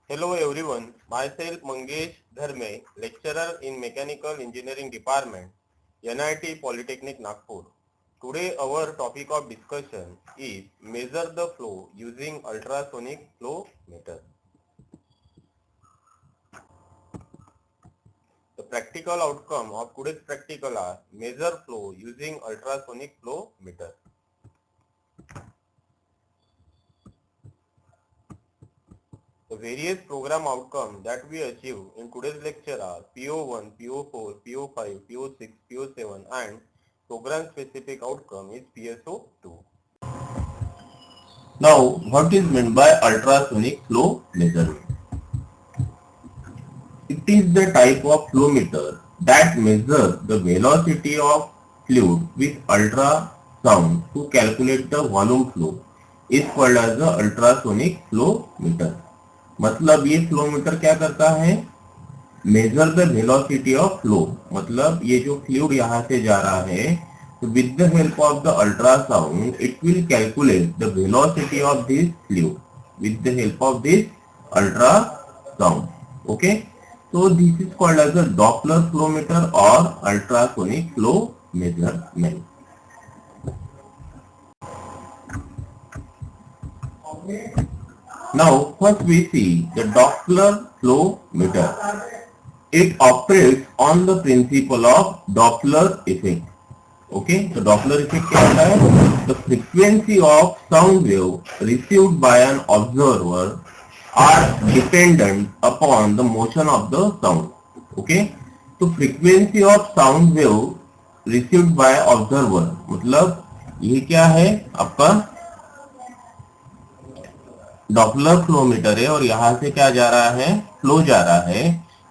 Hello everyone, myself Mangesh Dharme, lecturer in Mechanical Engineering Department, NIT Polytechnic Nagpur. Today our topic of discussion is measure the flow using ultrasonic flow meter. The practical outcome of today's practical are measure flow using ultrasonic flow meter. The various program outcomes that we achieve in today's lecture are PO1, PO4, PO5, PO6, PO7 and program specific outcome is PSO2. Now, what is meant by ultrasonic flow measurement? It is the type of flow meter that measures the velocity of fluid with ultrasound to calculate the volume flow is called as the ultrasonic flow meter. मतलब ये flow meter क्या करता है, measure the velocity of flow, मतलब ये जो fluid यहाँ से जा रहा है तो with the help of the ultrasound it will calculate the velocity of this fluid with the help of this ultrasound. Okay, so this is called as a Doppler flow meter or ultrasonic flow measurement. Now first we see the Doppler flow meter. It operates on the principle of Doppler effect. Okay, so Doppler effect क्या होता है? The frequency of sound wave received by an observer are dependent upon the motion of the sound. Okay, तो frequency of sound wave received by observer मतलब ये क्या है, आपका Doppler flow meter है और यहाँ से क्या जा रहा है, फ्लो जा रहा है.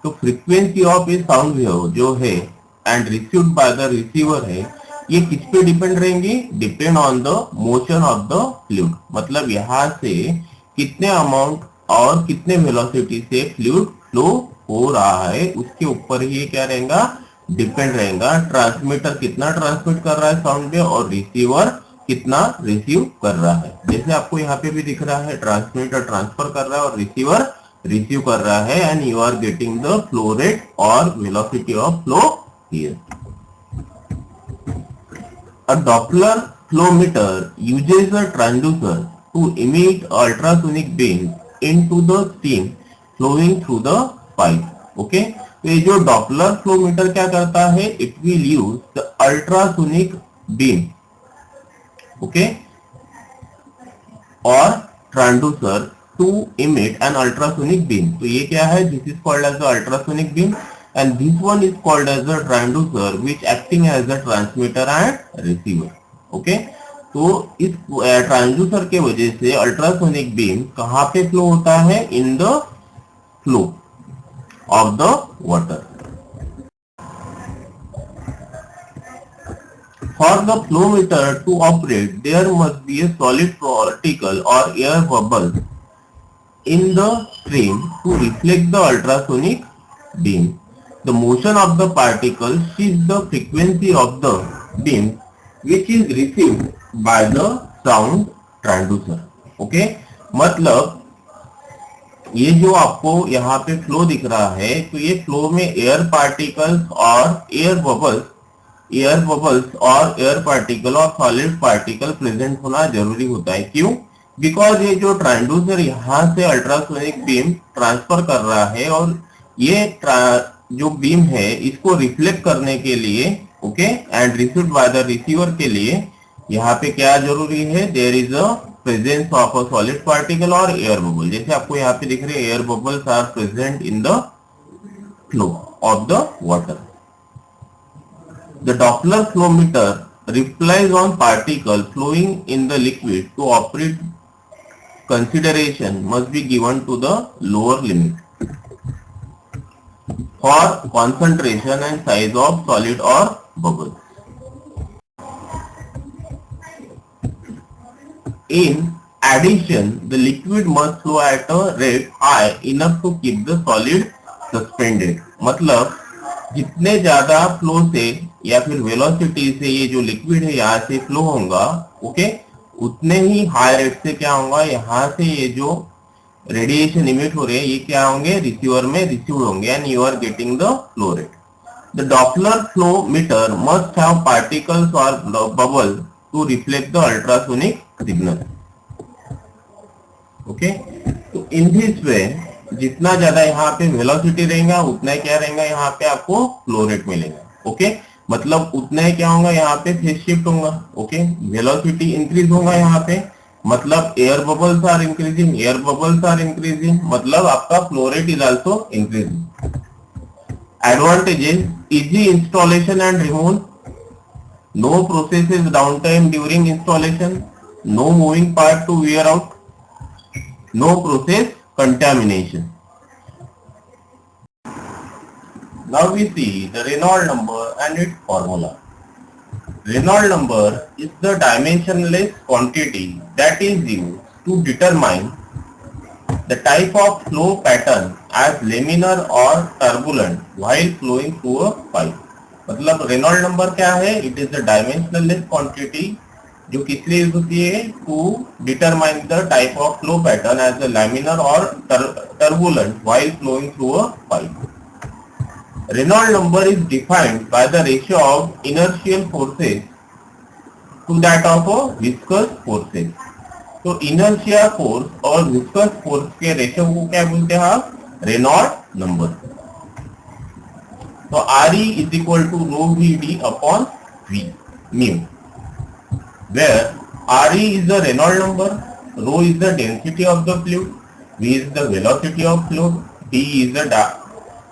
तो frequency of A sound wave जो है and received by the receiver है, ये किस पे डिपेंड रहेंगी, depend on the motion of the fluid. मतलब यहाँ से कितने अमाउंट और कितने वेलोसिटी से फ्लूइड फ्लो हो रहा है उसके ऊपर ही क्या रहेगा, डिपेंड रहेगा. ट्रांसमीटर कितना ट्रांसमिट कर रहा है साउंड वेव और रिसीवर कितना रिसीव कर रहा है. जैसे आपको यहाँ पे भी दिख रहा है, ट्रांसमीटर ट्रांसफर कर रहा है और रिसीवर रिसीव कर रहा है and you are getting the flow rate और velocity of flow here. A Doppler flow meter uses a transducer to emit ultrasonic beams into the steam flowing through the pipe. Okay, तो ये जो Doppler flow meter क्या करता है, it will use the ultrasonic beam, okay, or transducer to emit an ultrasonic beam. तो ये क्या है, this is called as the ultrasonic beam and this one is called as a transducer which acting as a transmitter and receiver. Okay, तो इस transducer के वजह से ultrasonic beam कहाँ पे फ्लो होता है, इन the flow of the water. For the flow meter to operate, there must be a solid particle or air bubble in the stream to reflect the ultrasonic beam. The motion of the particle shifts the frequency of the beam which is received by the sound transducer. Okay, मतलब ये जो आपको यहाँ पे flow दिख रहा है, तो ये फ्लो में एयर पार्टिकल्स और एयर बबल्स और एयर पार्टिकल और सॉलिड पार्टिकल प्रेजेंट होना जरूरी होता है. क्यों? बिकॉज ये जो ट्रांसड्यूसर यहाँ से अल्ट्रासोनिक बीम ट्रांसफर कर रहा है और ये जो बीम है इसको रिफ्लेक्ट करने के लिए, okay, and received by the receiver के लिए यहाँ पे क्या जरूरी है, there is a presence of a solid particle और एयर बबल. जैसे आपको यहाँ पे दिख रहे हैं, air bubbles are present in the flow of the water. The Doppler flow meter relies on particles flowing in the liquid. To operate, consideration must be given to the lower limit for concentration and size of solid or bubbles. In addition, the liquid must flow at a rate high enough to keep the solid suspended. मतलब जितने ज्यादा flow से या फिर velocity से ये जो liquid है यहाँ से फ्लो होगा, ओके, उतने ही हाई रेट से क्या होगा, यहाँ से ये जो रेडिएशन इमिट हो रहे हैं, ये क्या होंगे, रिसीवर में रिसीव्ड होंगे and you are getting the flow rate. The Doppler flow meter must have particles or bubble to reflect the ultrasonic signal. Okay? तो in this way, जितना ज्यादा यहाँ पे वेलोसिटी रहेगा उतना ही क्या रहेगा, यहाँ पे आपको फ्लो रेट मिलेगा. ओके, मतलब उतना ही क्या होगा, यहाँ पे फेज शिफ्ट होगा. ओके, वेलोसिटी इंक्रीज होगा यहाँ पे, मतलब air bubbles are increasing, air bubbles are increasing, मतलब आपका flow rate is also increasing. Advantages: easy installation and removal, no processes downtime during installation, no moving part to wear out, no process contamination. Now we see the Reynolds number and its formula. Reynolds number is the dimensionless quantity that is used to determine the type of flow pattern as laminar or turbulent while flowing through a pipe. मतलब Reynold number क्या है, it is the dimensionless quantity जो किस लिए use होती है, to determine the type of flow pattern as a laminar और turbulent while flowing through a pipe. Reynold number is defined by the ratio of inertial forces to that of a viscous forces. तो inertia force और viscous force के ratio को क्या बोलते हैं आप, Reynold number. तो RE is equal to rho VD upon V mu, where RE is the Reynold number, rho is the density of the fluid, V is the velocity of fluid, D is the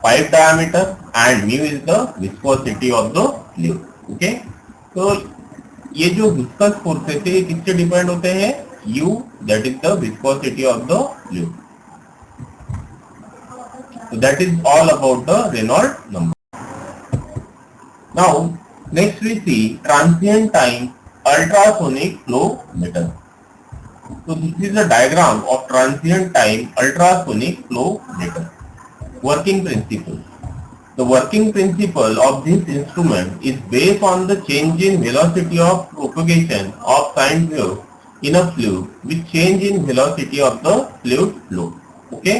pipe diameter and mu is the viscosity of the fluid. Okay, तो ये जो viscous forces है ये किससे depend होते हैं, U, that is the viscosity of the fluid. So that is all about the Reynolds number. Now next we see transient time ultrasonic flow meter. So this is a diagram of transient time ultrasonic flow meter. Working principle. The working principle of this instrument is based on the change in velocity of propagation of sine wave in a fluid with change in velocity of the fluid flow. Okay?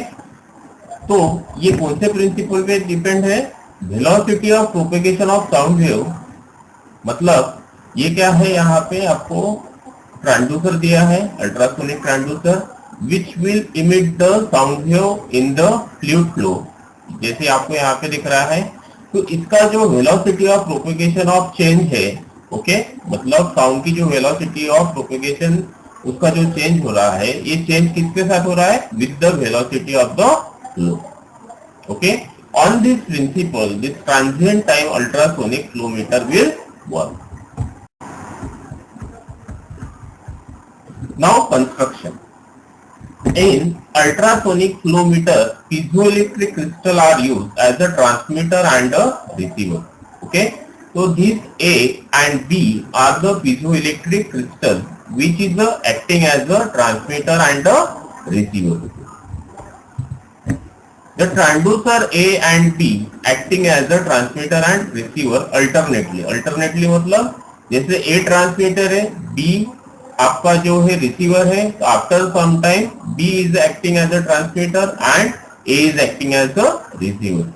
तो ये कौन से principal पे depend है, velocity of propagation of sound wave. मतलब ये क्या है, यहाँ पे आपको ट्रांसड्यूसर दिया है, ultrasonic transducer, which will emit the sound wave in the fluid flow, जैसे आपको यहाँ पे दिख रहा है. तो इसका जो velocity of propagation of change है, ओके, मतलब साउंड की जो वेलोसिटी ऑफ प्रोपेगेशन उसका जो चेंज हो रहा है, ये चेंज किसके साथ हो रहा है, with the velocity of the flow. Okay, on this principle this transient time ultrasonic flow meter will work. Now construction. In ultrasonic flow meter, piezoelectric crystal are used as a transmitter and a receiver. Okay, so these A and B are the piezoelectric crystal which is acting as a transmitter and a receiver. The transducer A and B acting as a transmitter and receiver alternately. Alternately मतलब जैसे A transmitter है, B आपका जो है receiver है, तो after some time B is acting as a transmitter and A is acting as a receiver.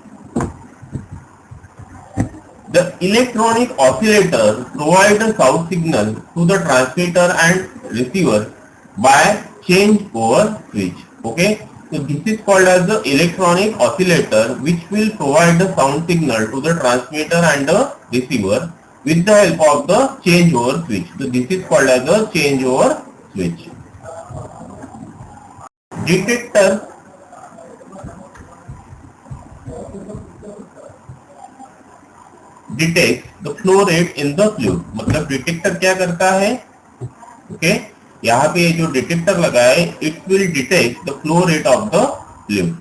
The electronic oscillator provides a sound signal to the transmitter and receiver by change over switch. Okay, so this is called as the electronic oscillator which will provide the sound signal to the transmitter and the receiver with the help of the changeover switch. So this is called as a changeover switch. Detector detects the flow rate in the fluid. मतलब detector क्या करता है, okay, यहाँ पे जो detector लगा है, it will detect the flow rate of the fluid.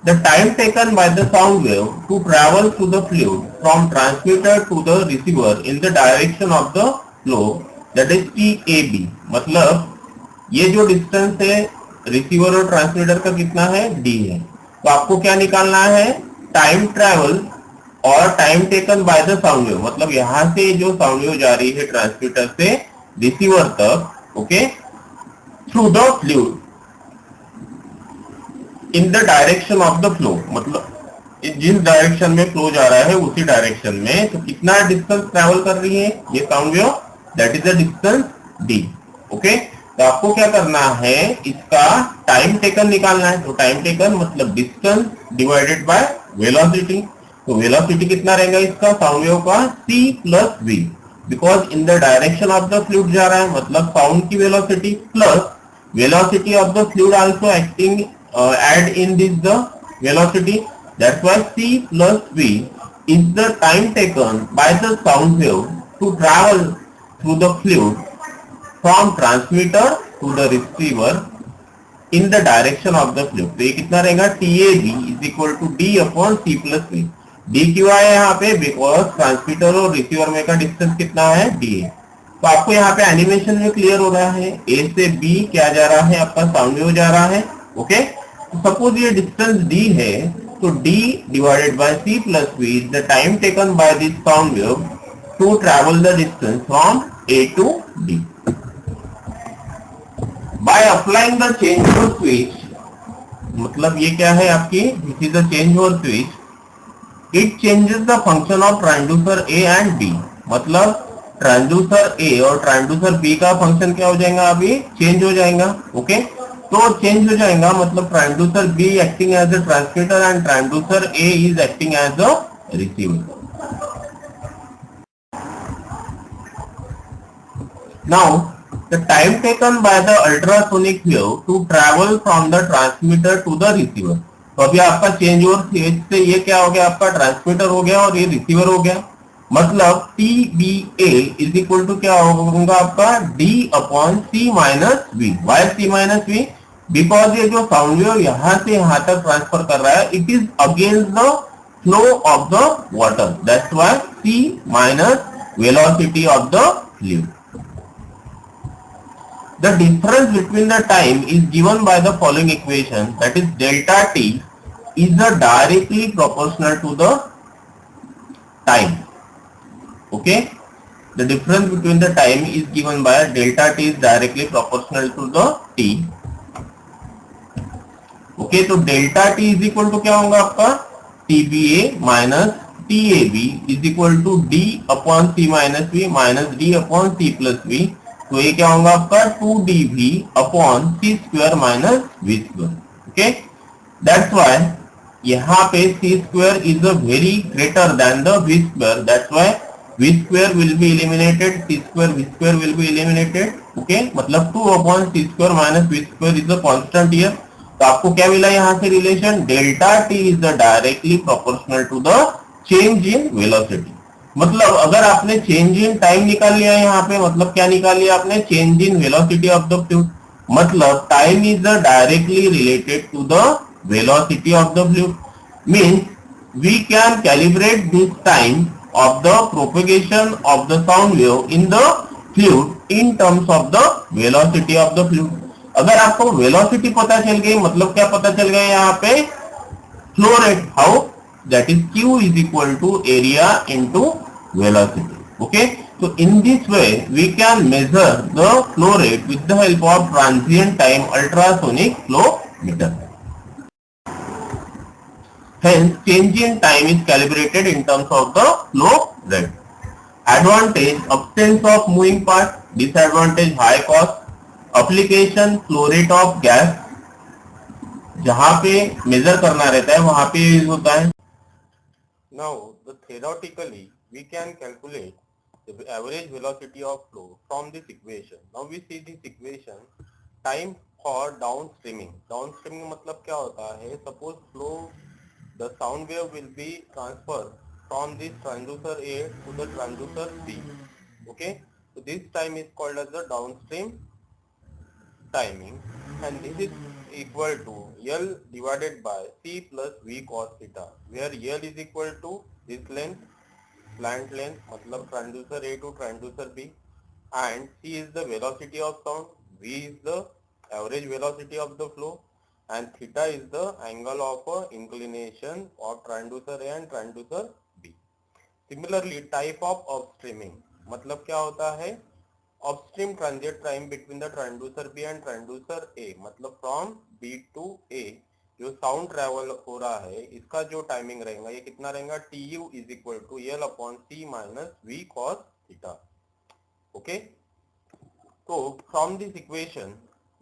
The time taken by the sound wave to travel through the fluid from transmitter to the receiver in the direction of the flow, that is TAB. मतलब ये जो distance है receiver और transmitter का कितना है, D है. तो आपको क्या निकालना है, टाइम ट्रेवल और time taken by the sound wave. मतलब यहाँ से जो साउंड वेव जा रही है ट्रांसमीटर से रिसीवर तक, okay, through the fluid. In the direction of the flow, मतलब जिस डायरेक्शन में फ्लो जा रहा है उसी डायरेक्शन में, तो कितना डिस्टेंस ट्रेवल कर रही है ये sound wave, that is the distance D. Okay, तो आपको क्या करना है, इसका टाइम टेकन निकालना है। तो टाइम टेकन मतलब डिस्टेंस डिवाइडेड बाय वेलोसिटी। तो वेलोसिटी कितना रहेगा इसका साउंड वेव का, c plus v, because in the direction of the fluid जा रहा है, मतलब साउंड की velocity plus velocity of the fluid also acting add in this the velocity. That's why c plus v is the time taken by the sound wave to travel through the fluid from transmitter to the receiver in the direction of the fluid. तो ये कितना रहेगा, TAG is equal to D upon C plus V. D क्यों आया यहाँ पे, because transmitter और receiver में का डिस्टेंस कितना है, DA। तो आपको यहाँ पे एनिमेशन में क्लियर हो रहा है, A से B क्या जा रहा है, आपका साउंड वेव जा रहा है। ओके, तो सपोज ये डिस्टेंस D है, तो D divided by C plus V is the time taken by this sound wave to travel the distance from A to D। By applying the change over switch, मतलब ये क्या है आपकी, this is the change over switch, it changes the function of transducer A and B, मतलब transducer A और transducer B का function क्या हो जाएगा, अभी चेंज हो जाएगा। ओके, तो चेंज हो जाएगा मतलब transducer B acting as a transmitter and transducer A is acting as a receiver. Now, the time taken by the ultrasonic wave to travel from the transmitter to the receiver. तो अभी आपका change over switch से ये क्या हो गया, आपका transmitter हो गया और ये रिसीवर हो गया, मतलब T B A is equal to क्या होगा आपका, D upon C minus V. Why C minus V, because ये जो साउंड वेव यहां से यहां तक ट्रांसफर कर रहा है, it is against the flow of the water, that's why C minus velocity of the fluid. The difference between the time is given by the following equation, that is delta t is directly proportional to the time. Okay, the difference between the time is given by delta t is directly proportional to the t. Okay, तो delta t is equal to क्या होगा आपका, tba minus tab is equal to d upon c minus v minus d upon c plus v। तो ये क्या होगा आपका 2dv upon C square minus V square. Okay, that's why यहाँ पे C square is a very greater than the V square, that's why V square will be eliminated, C square V square will be eliminated. Okay, मतलब 2 upon C square minus V square is a constant here. तो आपको क्या मिला यहाँ से relation, delta T is the directly proportional to the change in velocity. मतलब अगर आपने चेंज इन टाइम निकाल लिया यहाँ पे, मतलब क्या निकाल लिया आपने, change in velocity of the fluid, मतलब time is directly related to the velocity of the fluid, means we can calibrate this time of the propagation of the sound wave in the fluid in terms of the velocity of the fluid। अगर आपको velocity पता चल गई, मतलब क्या पता चल गया यहाँ पे, flow rate, how, that is q is equal to area into velocity। okay, so in this way we can measure the flow rate with the help of transient time ultrasonic flow meter। Hence, change in time is calibrated in terms of the flow rate। Advantage, absence of moving part, disadvantage, high cost, application, flow rate of gas, जहां पे major करना रहता है वहां पे use होता है। Now, theoretically, we can calculate the average velocity of flow from this equation। Now we see this equation, time for downstreaming। downstreaming मतलब क्या होता है, suppose flow, the sound wave will be transferred from this transducer A to the transducer B। okay, so this time is called as the downstream timing, and this is equal to L divided by C plus V cos theta, where L is equal to this length, slant length, मतलब transducer A to transducer B, and C is the velocity of sound, V is the average velocity of the flow, and theta is the angle of inclination of transducer A and transducer B। Similarly, type of upstreaming मतलब क्या होता है, upstream transit time between the transducer B and transducer A, मतलब from B to A जो sound travel हो रहा है इसका जो टाइमिंग रहेगा ये कितना रहेगा, TU is equal to L upon C minus V cos theta. Okay, तो from this equation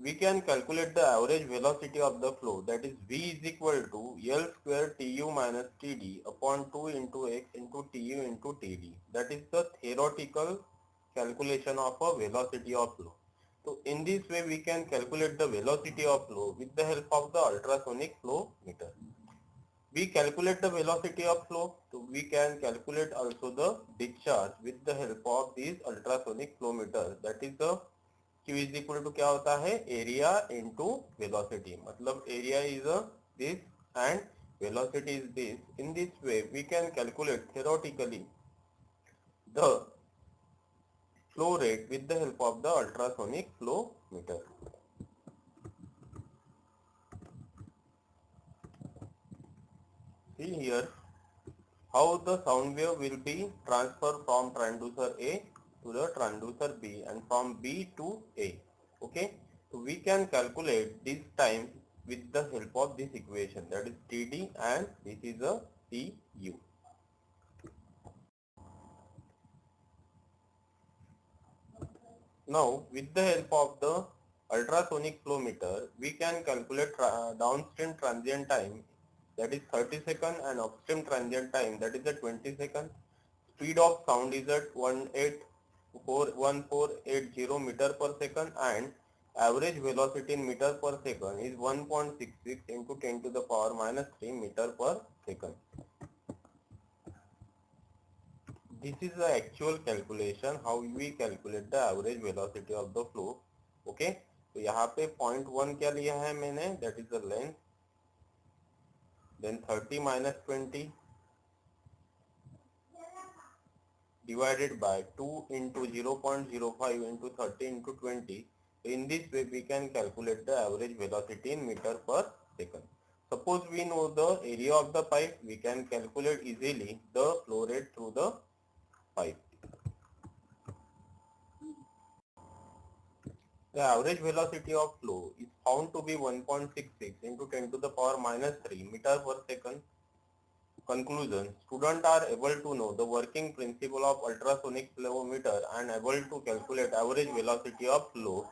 we can calculate the average velocity of the flow, that is V is equal to L square TU minus TD upon 2 into X into TU into TD. That is the theoretical calculation of a velocity of flow. So in this way we can calculate the velocity of flow with the help of the ultrasonic flow meter. We calculate the velocity of flow, so we can calculate also the discharge with the help of this ultrasonic flow meter. That is the Q is equal to क्या होता है, area into velocity. मतलब area is this and velocity is this. In this way we can calculate theoretically the flow rate with the help of the ultrasonic flow meter. See here how the sound wave will be transferred from transducer A to the transducer B and from B to A. Okay, so we can calculate this time with the help of this equation, that is TD, and this is a TU. Now with the help of the ultrasonic flow meter we can calculate downstream transient time, that is 30 seconds, and upstream transient time, that is a 20 seconds. Speed of sound is at 1480 meter per second and average velocity in meter per second is 1.66 into 10 to the power minus 3 meter per second. This is the actual calculation how we calculate the average velocity of the flow. Okay, तो यहाँ पे 0.1 क्या लिया है मैंने, that is the length, then 30 minus 20 divided by 2 into 0.05 into 30 into 20. In this way we can calculate the average velocity in meter per second. Suppose we know the area of the pipe, we can calculate easily the flow rate through the pipe. The average velocity of flow is found to be 1.66 into 10 to the power minus 3 meter per second. Conclusion: students are able to know the working principle of ultrasonic flow meter and able to calculate average velocity of flow.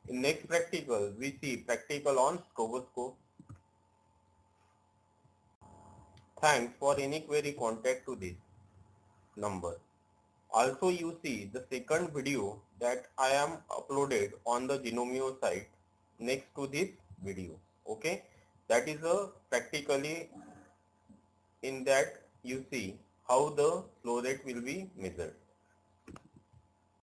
In next practical, we see practical on stroboscope. Thanks for any query, contact to this number. Also you see the second video that I am uploaded on the Genomio site next to this video. Okay, that is a practically, in that you see how the flow rate will be measured.